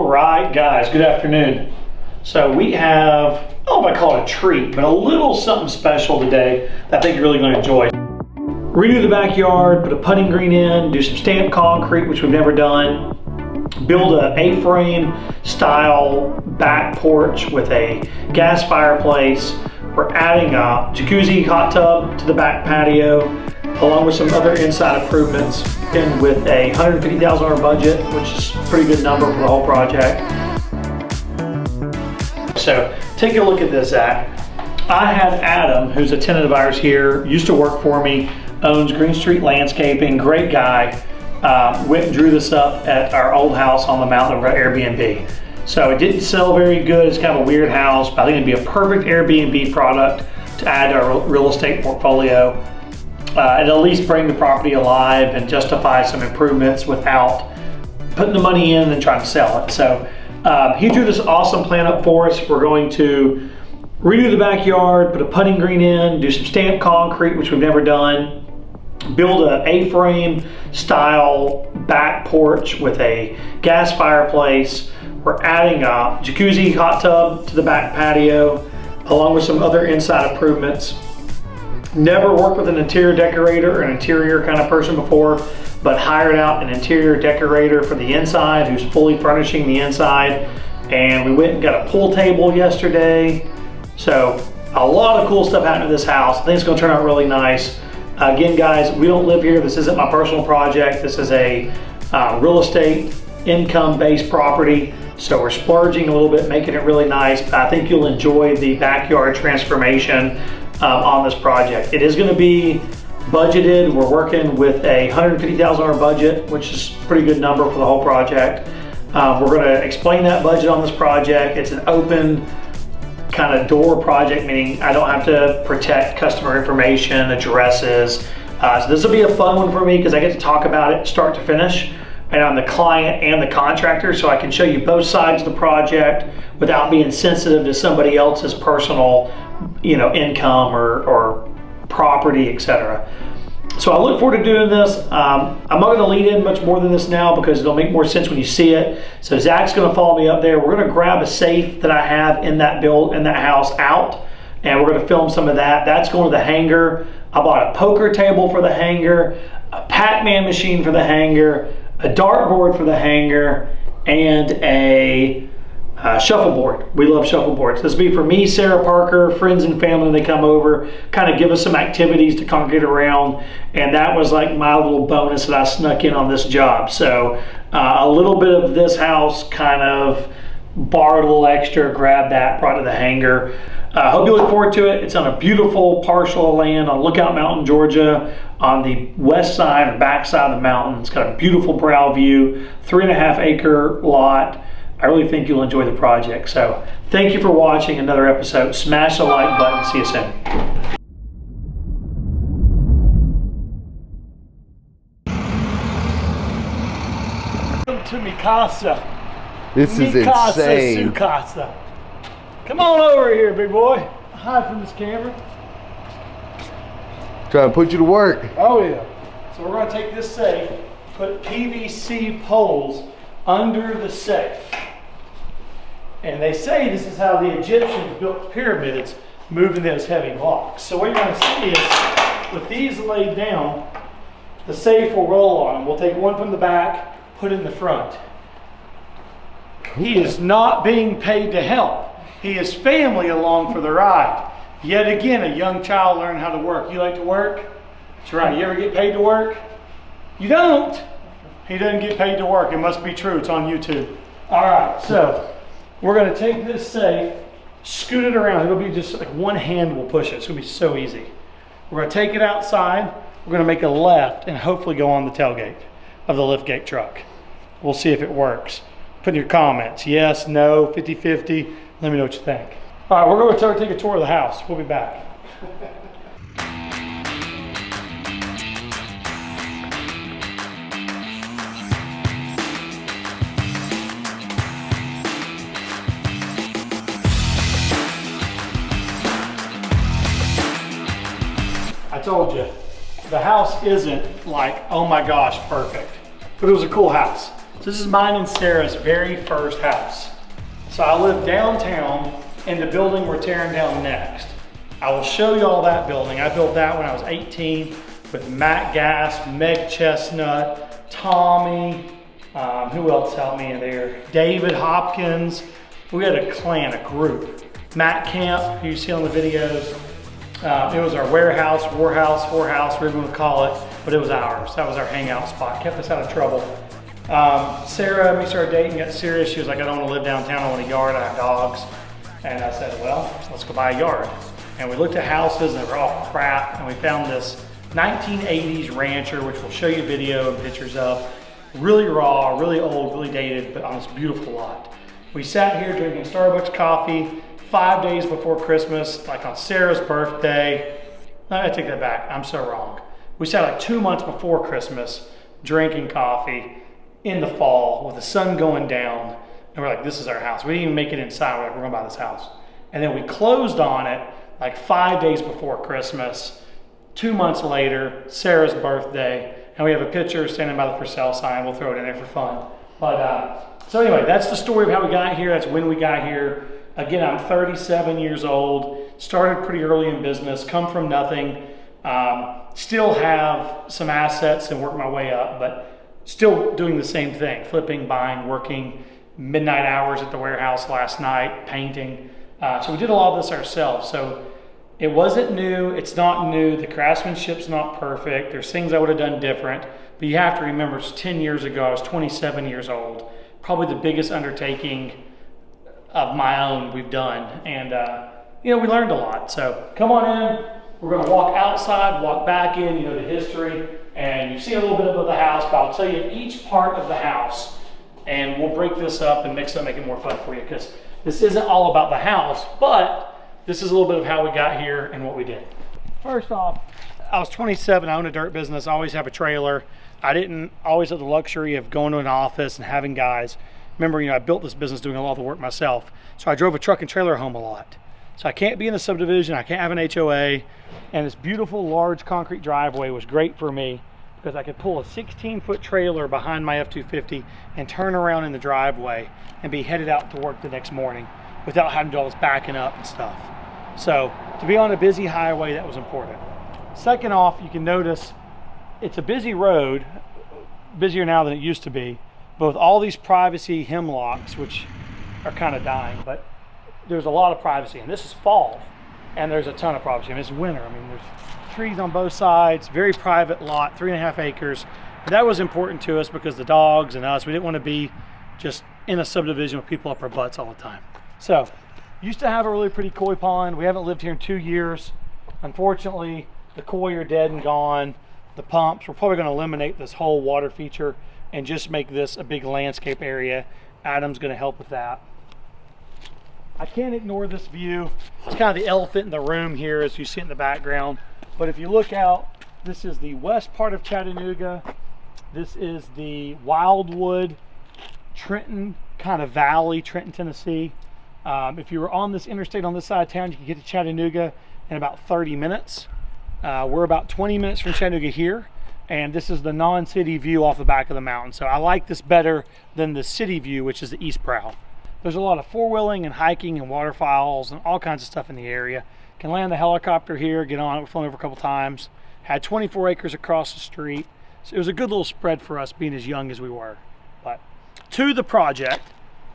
All right, guys, good afternoon. So we have, I don't know if I call it a treat, but a little something special today that I think you're really going to enjoy. Redo the backyard, put a putting green in, do some stamped concrete, which we've never done, build a A-frame style back porch with a gas fireplace. We're adding a jacuzzi hot tub to the back patio, along with some other inside improvements, and with a $150,000 budget, which is a pretty good number for the whole project. So take a look at this, Zach. I had Adam, who's a tenant of ours here, used to work for me, owns Green Street Landscaping, great guy. Went and drew this up at our old house on the mountain over at Air BnB. So it didn't sell very good. It's kind of a weird house, but I think it'd be a perfect Airbnb product to add to our real estate portfolio. And at least bring the property alive and justify some improvements without putting the money in and trying to sell it. So he drew this awesome plan up for us. We're going to redo the backyard, put a putting green in, do some stamped concrete, which we've never done, build a A-frame style back porch with a gas fireplace. We're adding a jacuzzi hot tub to the back patio, along with some other inside improvements. Never worked with an interior decorator or an interior kind of person before, but hired out an interior decorator for the inside who's fully furnishing the inside. And we went and got a pool table yesterday. So a lot of cool stuff happened to this house. I think it's gonna turn out really nice. Again, guys, we don't live here. This isn't my personal project. This is a real estate income-based property. So we're splurging a little bit, making it really nice. But I think you'll enjoy the backyard transformation on this project. It is going to be budgeted. We're working with a $150,000 budget, which is a pretty good number for the whole project. We're going to explain that budget on this project. It's an open kind of door project, meaning I don't have to protect customer information, addresses. So this will be a fun one for me because I get to talk about it start to finish. And I'm the client and the contractor, so I can show you both sides of the project without being sensitive to somebody else's personal, income or property, etc. So I look forward to doing this. I'm not going to lead in much more than this now because it'll make more sense when you see it. So Zach's going to follow me up there. We're going to grab a safe that I have in that house out, and we're going to film some of that. That's going to the hangar. I bought a poker table for the hangar, a Pac-Man machine for the hangar, a dartboard for the hangar, and a shuffleboard. We love shuffleboards. This will be for me, Sarah Parker, friends and family when they come over, kind of give us some activities to congregate around. And that was like my little bonus that I snuck in on this job. So a little bit of this house, kind of borrowed a little extra, grabbed that, brought it to the hangar. Hope you look forward to it. It's on a beautiful parcel of land on Lookout Mountain, Georgia, on the west side or back side of the mountain. It's got a beautiful brow view, 3.5 acre lot. I really think you'll enjoy the project. So thank you for watching another episode. Smash the like button. See you soon. Welcome to Mikasa. This is insane. Sukasa. Come on over here, big boy. Hide from this camera. Trying to put you to work. Oh yeah. So we're going to take this safe, put PVC poles under the safe. And they say this is how the Egyptians built the pyramids, moving those heavy blocks. So what you're going to see is, with these laid down, the safe will roll on. We'll take one from the back, put it in the front. He is not being paid to help. He is family along for the ride. Yet again, a young child learned how to work. You like to work? That's right. You ever get paid to work? You don't. He doesn't get paid to work. It must be true. It's on YouTube. All right. So we're going to take this safe, scoot it around. It'll be just like one hand will push it. It's going to be so easy. We're going to take it outside. We're going to make a left and hopefully go on the tailgate of the liftgate truck. We'll see if it works. Put in your comments. Yes, no, 50-50. Let me know what you think. All right, we're going to take a tour of the house. We'll be back. I told you, the house isn't like, oh my gosh, perfect. But it was a cool house. This is mine and Sarah's very first house. So I live downtown in the building we're tearing down next. I will show you all that building. I built that when I was 18 with Matt Gass, Meg Chestnut, Tommy, who else helped me in there? David Hopkins. We had a clan, a group. Matt Camp, who you see on the videos. It was our warehouse, whorehouse, whatever you want to call it, but it was ours. That was our hangout spot, kept us out of trouble. Sarah, we started dating, got serious. She was like, I don't want to live downtown, I want a yard, I have dogs. And I said, well, let's go buy a yard. And we looked at houses and they were all crap, and we found this 1980s rancher, which we'll show you video and pictures of. Really raw, really old, really dated, but on this beautiful lot. We sat here drinking Starbucks coffee 5 days before Christmas, like on Sarah's birthday. I take that back, I'm so wrong. We sat like 2 months before Christmas drinking coffee in the fall with the sun going down. And we're like, this is our house. We didn't even make it inside. We're like, we're gonna buy this house. And then we closed on it like 5 days before Christmas. 2 months later, Sarah's birthday, and we have a picture standing by the for sale sign. We'll throw it in there for fun. But so anyway, that's the story of how we got here. That's when we got here. Again, I'm 37 years old, started pretty early in business, come from nothing, still have some assets and work my way up, but still doing the same thing, flipping, buying, working, midnight hours at the warehouse last night, painting. So we did a lot of this ourselves. So it wasn't new, it's not new, the craftsmanship's not perfect, there's things I would have done different, but you have to remember it's 10 years ago, I was 27 years old, probably the biggest undertaking of my own we've done, and you know, we learned a lot. So come on in, we're gonna walk outside, walk back in, you know, the history, and you see a little bit of the house, but I'll tell you each part of the house, and we'll break this up and mix it up, make it more fun for you, because this isn't all about the house, but this is a little bit of how we got here and what we did. First off, I was 27, I owned a dirt business, I always have a trailer. I didn't always have the luxury of going to an office and having guys. Remember, you know, I built this business doing a lot of the work myself. So I drove a truck and trailer home a lot. So I can't be in the subdivision, I can't have an HOA, and this beautiful large concrete driveway was great for me because I could pull a 16-foot trailer behind my F-250 and turn around in the driveway and be headed out to work the next morning without having to do all this backing up and stuff. So to be on a busy highway, that was important. Second off, you can notice it's a busy road, busier now than it used to be, but with all these privacy hemlocks, which are kind of dying, but there's a lot of privacy. And this is fall, and there's a ton of privacy. I mean, it's winter. I mean, there's trees on both sides, very private lot, 3.5 acres. And that was important to us because the dogs and us, we didn't want to be just in a subdivision with people up our butts all the time. So, used to have a really pretty koi pond. We haven't lived here in 2 years. Unfortunately, the koi are dead and gone. The pumps, we're probably going to eliminate this whole water feature and just make this a big landscape area. Adam's going to help with that. I can't ignore this view. It's kind of the elephant in the room here as you see it in the background. But if you look out, this is the west part of Chattanooga. This is the Wildwood, Trenton kind of valley, Trenton, Tennessee. If you were on this interstate on this side of town, you can get to Chattanooga in about 30 minutes. We're about 20 minutes from Chattanooga here, and this is the non-city view off the back of the mountain. So I like this better than the city view, which is the east brow. There's a lot of four-wheeling and hiking and waterfalls and all kinds of stuff in the area. Can land the helicopter here, get on it, we've flown over a couple times. Had 24 acres across the street. So it was a good little spread for us being as young as we were. But to the project,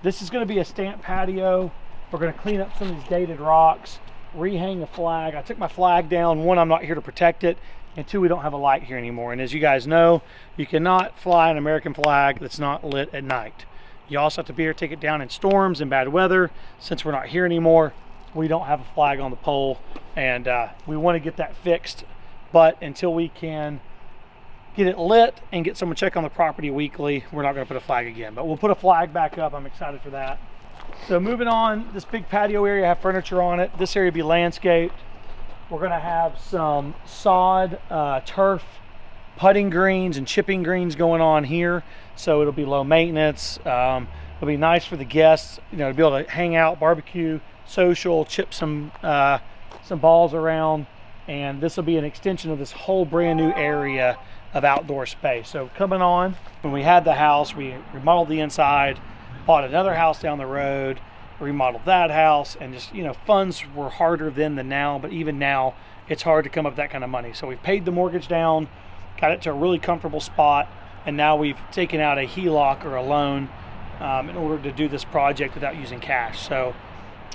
this is going to be a stamped patio. We're going to clean up some of these dated rocks, rehang the flag. I took my flag down. One, I'm not here to protect it, and two, we don't have a light here anymore. And as you guys know, you cannot fly an American flag that's not lit at night. You also have to be here to take it down in storms and bad weather. Since we're not here anymore, we don't have a flag on the pole, and we want to get that fixed. But until we can get it lit and get someone check on the property weekly, we're not going to put a flag again. But we'll put a flag back up. I'm excited for that. So moving on, this big patio area, have furniture on it. This area will be landscaped. We're going to have some sod, turf, putting greens and chipping greens going on here. So it'll be low maintenance. It'll be nice for the guests, you know, to be able to hang out, barbecue, social, chip some balls around. And this will be an extension of this whole brand new area of outdoor space. So coming on, when we had the house, we remodeled the inside, bought another house down the road, remodeled that house, and just, funds were harder then than now, but even now it's hard to come up with that kind of money. So we've paid the mortgage down, got it to a really comfortable spot, and now we've taken out a HELOC or a loan in order to do this project without using cash. So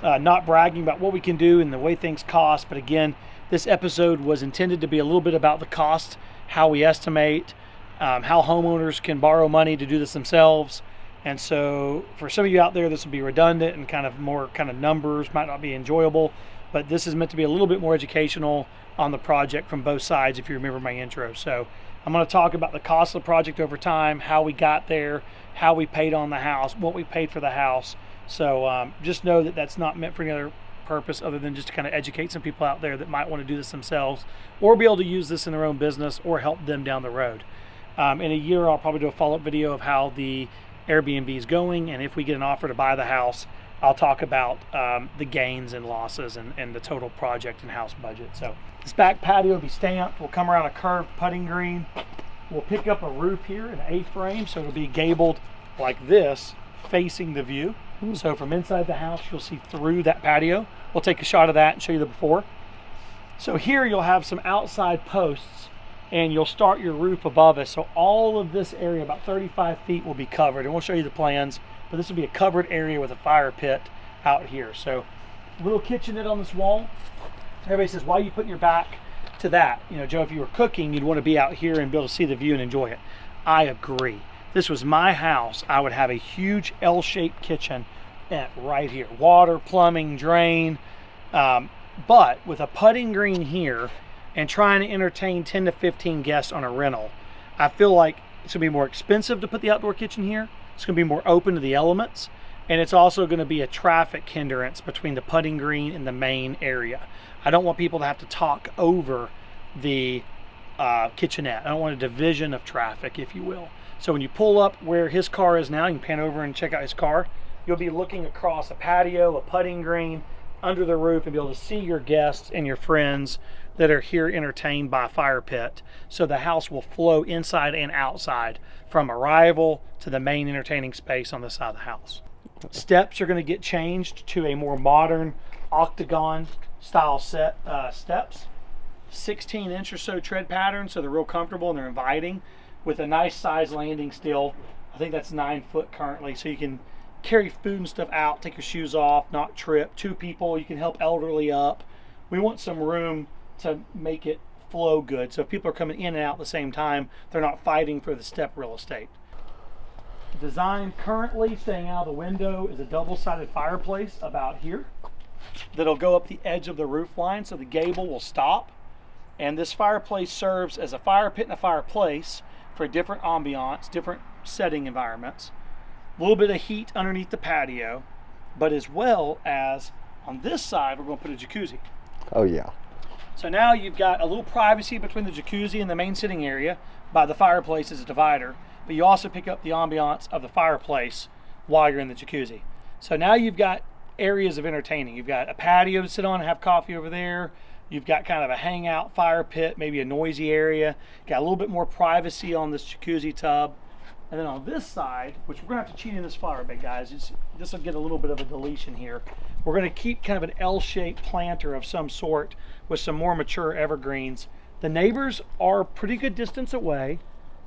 not bragging about what we can do and the way things cost, but again, this episode was intended to be a little bit about the cost, how we estimate, how homeowners can borrow money to do this themselves. And so for some of you out there, this will be redundant and kind of more kind of numbers, might not be enjoyable, but this is meant to be a little bit more educational on the project from both sides, if you remember my intro. So I'm going to talk about the cost of the project over time, how we got there, how we paid on the house, what we paid for the house. So just know that that's not meant for any other purpose other than just to kind of educate some people out there that might want to do this themselves or be able to use this in their own business or help them down the road. In a year, I'll probably do a follow-up video of how the Air BnB is going, and if we get an offer to buy the house, I'll talk about the gains and losses and the total project and house budget. So this back patio will be stamped. We'll come around a curved putting green. We'll pick up a roof here, an A-frame, so it'll be gabled like this, facing the view. So from inside the house, you'll see through that patio. We'll take a shot of that and show you the before. So here you'll have some outside posts, and you'll start your roof above us. So all of this area, about 35 feet, will be covered, and we'll show you the plans. But this will be a covered area with a fire pit out here. So little kitchenette on this wall. Everybody says, why are you putting your back to that? Joe, if you were cooking, you'd want to be out here and be able to see the view and enjoy it. I agree. This was my house, I would have a huge L-shaped kitchen right here. Water, plumbing, drain. But with a putting green here and trying to entertain 10 to 15 guests on a rental, I feel like it's going to be more expensive to put the outdoor kitchen here. It's going to be more open to the elements. And it's also going to be a traffic hindrance between the putting green and the main area. I don't want people to have to talk over the kitchenette. I don't want a division of traffic, if you will. So when you pull up where his car is now, you can pan over and check out his car. You'll be looking across a patio, a putting green, under the roof, and be able to see your guests and your friends that are here entertained by a fire pit. So the house will flow inside and outside from arrival to the main entertaining space on this side of the house. Steps are going to get changed to a more modern octagon style set steps. 16-inch or so tread pattern, so they're real comfortable and they're inviting, with a nice size landing still. I think that's 9 foot currently, so you can carry food and stuff out, take your shoes off, not trip. 2 people, you can help elderly up. We want some room to make it flow good, so if people are coming in and out at the same time, they're not fighting for the step real estate. Design currently, staying out of the window, is a double-sided fireplace about here that'll go up the edge of the roof line, so the gable will stop. And this fireplace serves as a fire pit and a fireplace for different ambiance, different setting environments. A little bit of heat underneath the patio, but as well as on this side, we're going to put a jacuzzi. Oh yeah. So now you've got a little privacy between the jacuzzi and the main sitting area by the fireplace as a divider, but you also pick up the ambiance of the fireplace while you're in the jacuzzi. So now you've got areas of entertaining. You've got a patio to sit on and have coffee over there. You've got kind of a hangout fire pit, maybe a noisy area. Got a little bit more privacy on this jacuzzi tub. And then on this side, which we're gonna have to cheat in this flower bed, guys, this will get a little bit of a deletion here. We're gonna keep kind of an L-shaped planter of some sort with some more mature evergreens. The neighbors are a pretty good distance away,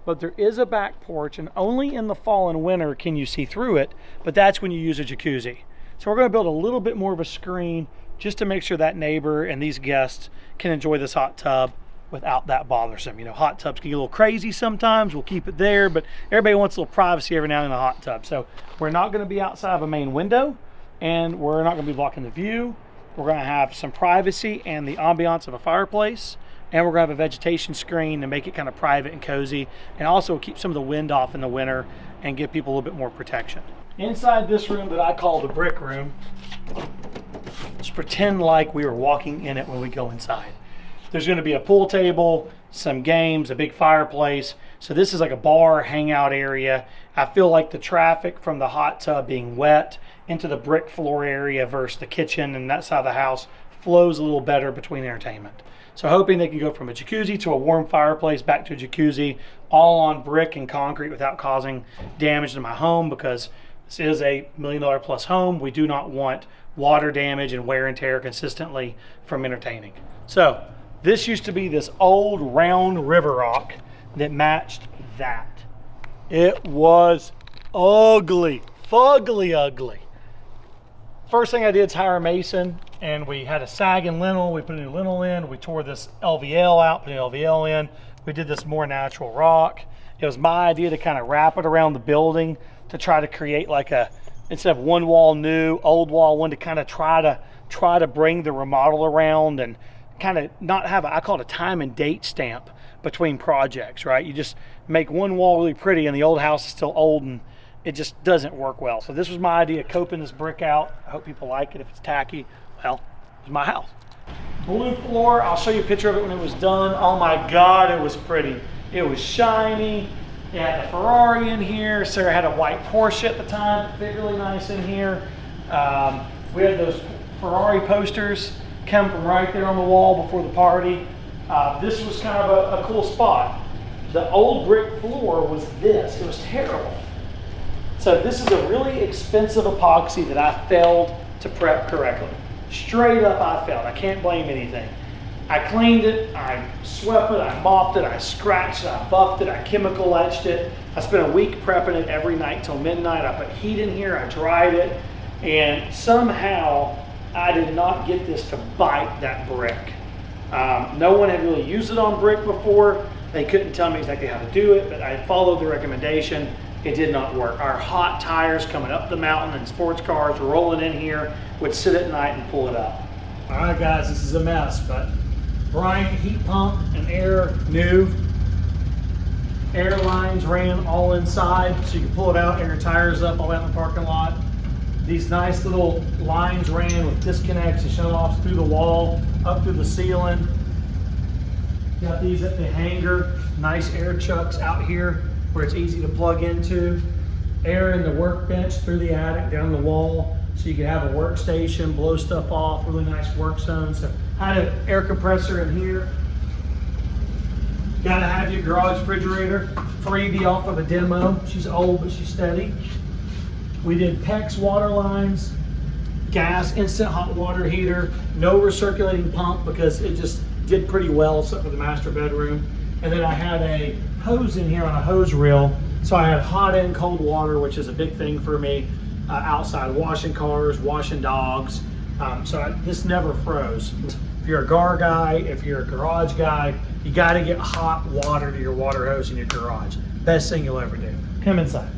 but there is a back porch, and only in the fall and winter can you see through it, but that's when you use a jacuzzi. So we're gonna build a little bit more of a screen just to make sure that neighbor and these guests can enjoy this hot tub without that bothersome. Hot tubs can get a little crazy sometimes. We'll keep it there, but everybody wants a little privacy every now and then in a hot tub. So we're not going to be outside of a main window, and we're not going to be blocking the view. We're going to have some privacy and the ambiance of a fireplace, and we're going to have a vegetation screen to make it kind of private and cozy, and also keep some of the wind off in the winter and give people a little bit more protection. Inside this room that I call the brick room, just pretend like we were walking in it when we go inside. There's going to be a pool table, some games, a big fireplace. So this is like a bar hangout area. I feel like the traffic from the hot tub being wet into the brick floor area versus the kitchen and that side of the house flows a little better between entertainment. So hoping they can go from a jacuzzi to a warm fireplace back to a jacuzzi, all on brick and concrete without causing damage to my home, because this is a $1 million plus home. We do not want water damage and wear and tear consistently from entertaining. So this used to be this old round river rock that matched that. It was ugly, fugly ugly. First thing I did is hire a mason, and we had a sagging lintel. We put a new lintel in. We tore this LVL out, put an LVL in. We did this more natural rock. It was my idea to kind of wrap it around the building to try to create like a, instead of one wall new, old wall one, to kind of try to bring the remodel around and kind of not have I call it a time and date stamp between projects, right? You just make one wall really pretty and the old house is still old and it just doesn't work well. So this was my idea, coping this brick out. I hope people like it. If it's tacky, well, it's my house. Blue floor, I'll show you a picture of it when it was done. Oh my God, it was pretty. It was shiny. It had a Ferrari in here. Sarah had a white Porsche at the time. It fit really nice in here. We had those Ferrari posters come from right there on the wall before the party. This was kind of a cool spot. The old brick floor was this. It was terrible. So this is a really expensive epoxy that I failed to prep correctly. Straight up I failed. I can't blame anything. I cleaned it, I swept it, I mopped it, I scratched it, I buffed it, I chemical etched it. I spent a week prepping it every night till midnight. I put heat in here, I dried it, and somehow I did not get this to bite that brick. No one had really used it on brick before. They couldn't tell me exactly how to do it, but I followed the recommendation. It did not work. Our hot tires coming up the mountain and sports cars rolling in here would sit at night and pull it up. All right, guys, this is a mess, but Bryant heat pump and air new. Air lines ran all inside, so you can pull it out, air your tires up, all that in the parking lot. These nice little lines ran with disconnects and shut-offs through the wall, up through the ceiling. Got these at the hanger, nice air chucks out here where it's easy to plug into. Air in the workbench through the attic, down the wall, so you can have a workstation, blow stuff off, really nice work zone. So had an air compressor in here. Gotta have your garage refrigerator, freebie off of a demo. She's old, but she's steady. We did PEX water lines, gas instant hot water heater, no recirculating pump because it just did pretty well except for the master bedroom. And then I had a hose in here on a hose reel. So I had hot and cold water, which is a big thing for me. Outside washing cars, washing dogs. This never froze. If you're a gar guy, if you're a garage guy, you gotta get hot water to your water hose in your garage. Best thing you'll ever do. Come inside.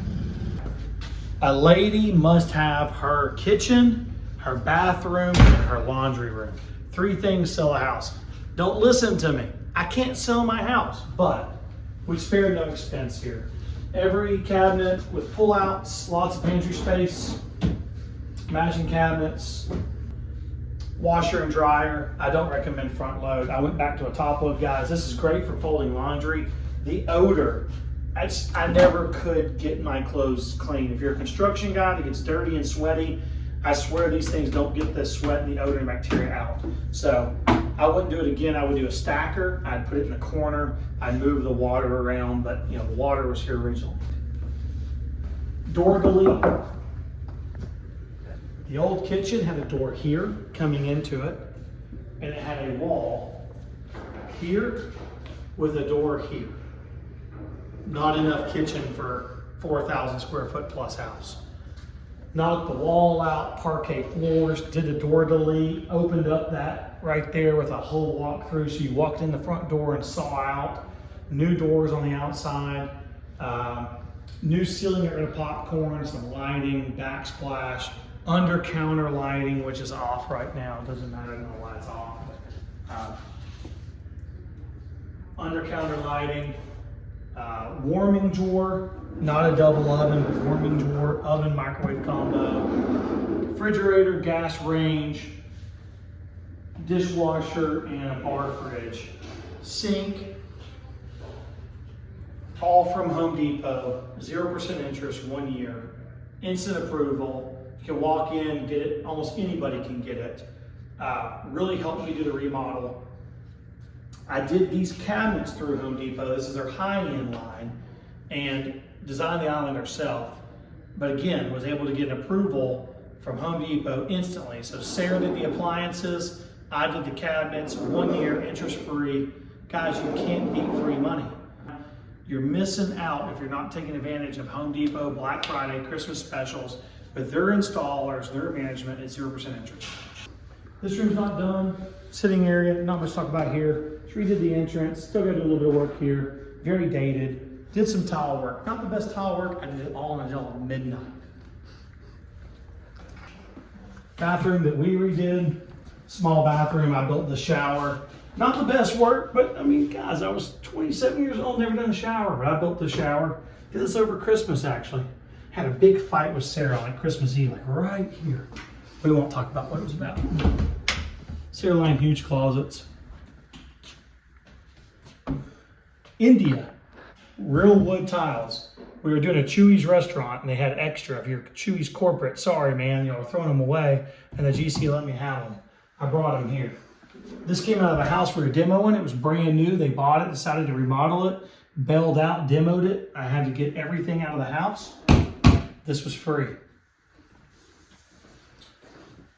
A lady must have her kitchen, her bathroom, and her laundry room. 3 things sell a house. Don't listen to me. I can't sell my house, but we spared no expense here. Every cabinet with pull-outs, lots of pantry space, matching cabinets, washer and dryer. I don't recommend front load. I went back to a top load, guys. This is great for folding laundry. The odor, I never could get my clothes clean. If you're a construction guy that gets dirty and sweaty, I swear these things don't get the sweat and the odor and bacteria out. So I wouldn't do it again. I would do a stacker. I'd put it in a corner. I'd move the water around, but the water was here originally. Door delete. The old kitchen had a door here coming into it, and it had a wall here with a door here. Not enough kitchen for 4,000 square foot plus house. Knocked the wall out, parquet floors, did a door delete, opened up that right there with a whole walkthrough, so you walked in the front door and saw out. New doors on the outside, new ceiling, got rid of popcorn, some lighting, backsplash, under counter lighting, which is off right now. It doesn't matter, I don't know why it's off. But, under counter lighting, warming drawer, not a double oven, but warming drawer, oven, microwave combo, refrigerator, gas range, dishwasher, and a bar fridge. Sink, all from Home Depot, 0% interest, 1 year, instant approval. You can walk in, get it, almost anybody can get it. Really helped me do the remodel. I did these cabinets through Home Depot. This is their high-end line, and designed the island ourselves. But again, was able to get an approval from Home Depot instantly. So Sarah did the appliances, I did the cabinets, 1 year, interest-free. Guys, you can't beat free money. You're missing out if you're not taking advantage of Home Depot, Black Friday, Christmas specials. With their installers, their management, it's 0% interest. This room's not done. Sitting area, not much to talk about here. Just redid the entrance, still gotta do a little bit of work here. Very dated. Did some tile work. Not the best tile work, I did it all until midnight. Bathroom that we redid. Small bathroom, I built the shower. Not the best work, but I mean, guys, I was 27 years old, never done a shower, but I built the shower. Did this over Christmas, actually. Had a big fight with Sarah on Christmas Eve, like right here. We won't talk about what it was about. Sarah lined huge closets. India, real wood tiles. We were doing a Chewy's restaurant and they had extra. If you're Chewy's corporate, sorry man, you know, we're throwing them away, and the GC let me have them. I brought them here. This came out of a house we were demoing. It was brand new. They bought it, decided to remodel it, bailed out, demoed it. I had to get everything out of the house. This was free.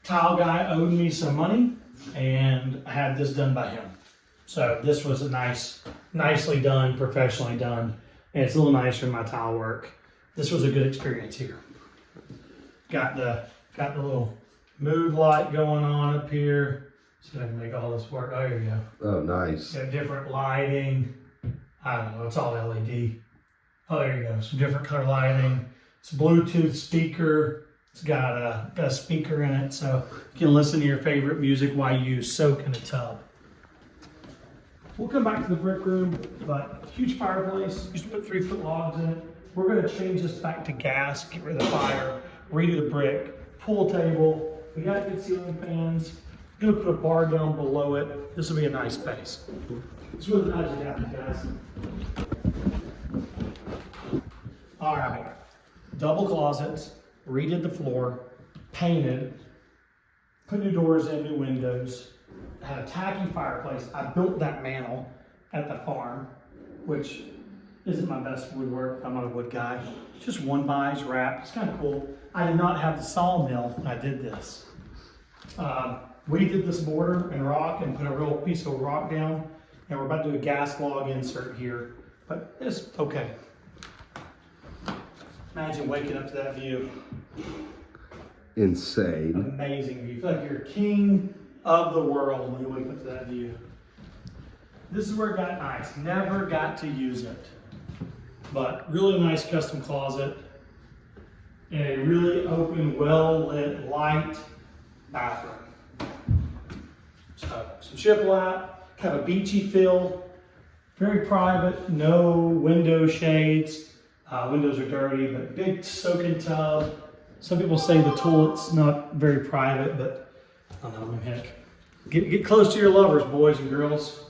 Tile guy owed me some money, and I had this done by him. So this was a nicely done, professionally done, and it's a little nicer than my tile work. This was a good experience here. Got the little mood light going on up here. See if I can make all this work. Oh, here you go. Oh, nice. Got different lighting. I don't know, it's all LED. Oh, there you go, some different color lighting. It's a Bluetooth speaker. It's got a speaker in it, so you can listen to your favorite music while you soak in a tub. We'll come back to the brick room, but huge fireplace. Used to put 3-foot logs in it. We're gonna change this back to gas, get rid of the fire, redo the brick, pool table. We got good ceiling fans. I'm gonna put a bar down below it. This will be a nice space. It's really nice to have, guys. All right, double closets, redid the floor, painted, put new doors in, new windows. Had a tacky fireplace. I built that mantle at the farm, which isn't my best woodwork. I'm not a wood guy. Just 1x wrap. It's kind of cool. I did not have the sawmill when I did this. We did this mortar and rock and put a real piece of rock down, and we're about to do a gas log insert here, but it's okay. Imagine waking up to that view. Insane. Amazing view. You feel like you're king of the world when you wake up to that view. This is where it got nice. Never got to use it, but really nice custom closet and a really open, well-lit, light bathroom. So some shiplap, kind of a beachy feel, very private, no window shades. Windows are dirty, but big soaking tub. Some people say the toilet's not very private, but I don't know, heck. Get close to your lovers, boys and girls.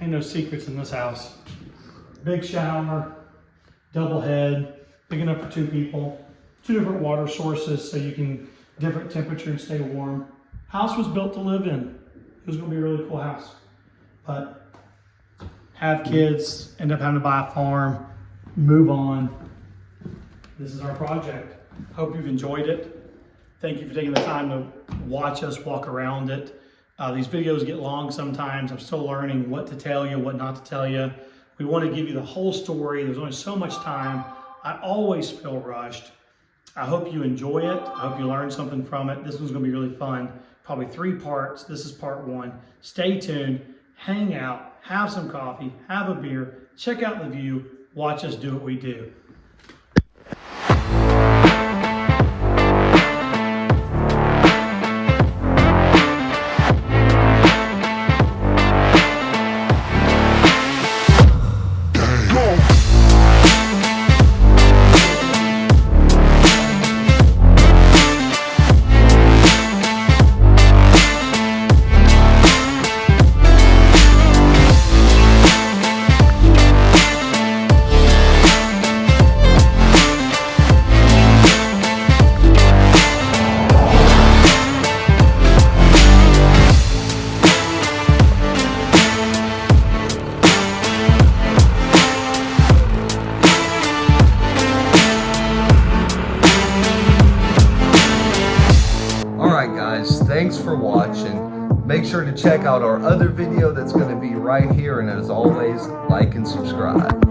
Ain't no secrets in this house. Big shower, double head, big enough for 2 people. 2 different water sources so you can different temperature and stay warm. House was built to live in. It was gonna be a really cool house. But have kids, end up having to buy a farm, move on. This is our project. Hope you've enjoyed it. Thank you for taking the time to watch us walk around it. These videos get long sometimes. I'm still learning what to tell you, what not to tell you. We want to give you the whole story. There's only so much time. I always feel rushed. I hope you enjoy it. I hope you learn something from it. This one's going to be really fun. Probably 3 parts. This is part 1. Stay tuned, hang out, have some coffee, have a beer, check out the view, watch us do what we do. Thanks for watching. Make sure to check out our other video that's going to be right here. And as always, like and subscribe.